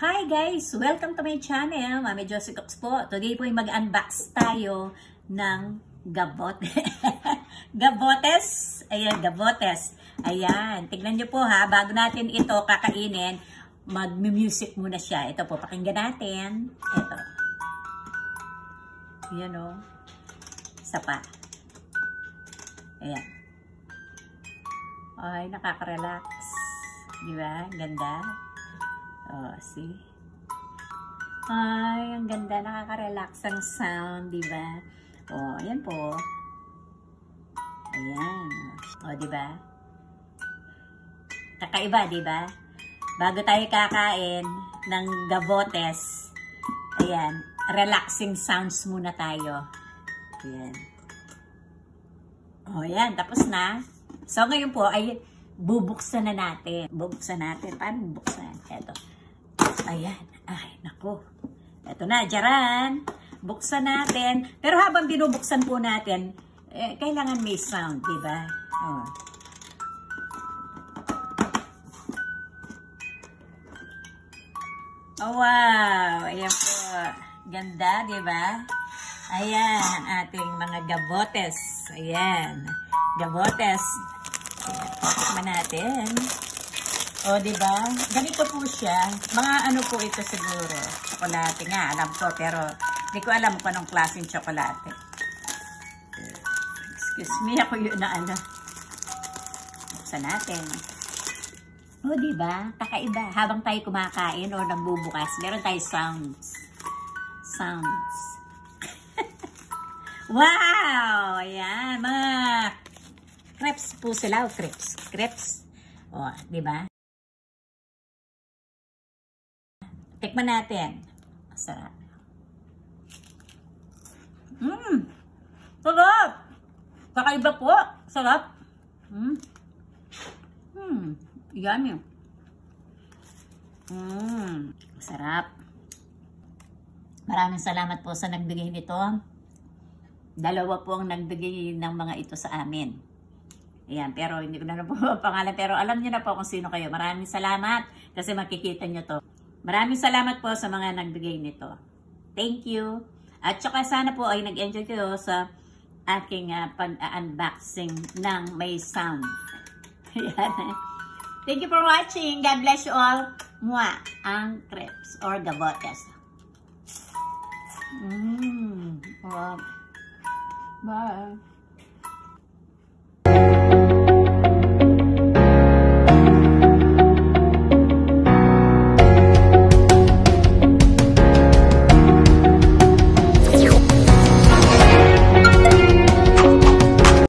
Hi guys! Welcome to my channel. Mami Josie Cooks po. Today po ay mag-unbox tayo ng gabote. Gabotes. Ayan, gabotes. Ayan. Tignan nyo po ha. Bago natin ito kakainin, mag-music muna siya. Ito po, pakinggan natin. Ito. Ayan o. Isa pa. Ayan. Ay, nakaka-relax. Diba? Ganda. Oh, see? Ay, ang ganda. Nakaka-relax ang sound, diba? Oh, ayan po. Ayan. Oh, diba? Kakaiba, diba? Bago tayo kakain ng gabotes, ayan, relaxing sounds muna tayo. Ayan. Oh, ayan. Tapos na. So, ngayon po ay bubuksan na natin. Bubuksan natin. Paano bubuksan? Eto. Ayan. Ay, nako. Eto na, jaran. Buksan natin. Pero habang binubuksan po natin, kailangan may sound, diba? Oh. Oh, wow. Ayan po. Ganda, diba? Ayan, ang ating mga gabotes. Ayan. Gabotes. Ayan, tikman natin. O, diba? Ganito po siya. Mga ano po ito siguro. Tsokolate nga, alam ko. Pero, hindi ko alam kung anong klaseng tsokolate. Excuse me, ako yun na ano. Buksan natin. O, diba? Kakaiba. Habang tayo kumakain o nagbubukas, meron tayo sounds. Sounds. Wow! Ayan, mga crepes po sila. O, crepes. Crepes. O, diba? Tikman natin. Sarap. Sarap! Kakaiba po. Sarap. Yummy. Sarap. Maraming salamat po sa nagbigay nito. Dalawa po ang nagbigay ng mga ito sa amin. Ayan, pero hindi ko na po pangalan. Pero alam niyo na po kung sino kayo. Maraming salamat kasi makikita niyo to. Maraming salamat po sa mga nagbigay nito. Thank you. At saka sana po ay nag-enjoy kayo sa aking pag-unboxing ng may sound. Ayan. Thank you for watching. God bless you all. Mwah! Ang crepes or gabotes. Bye.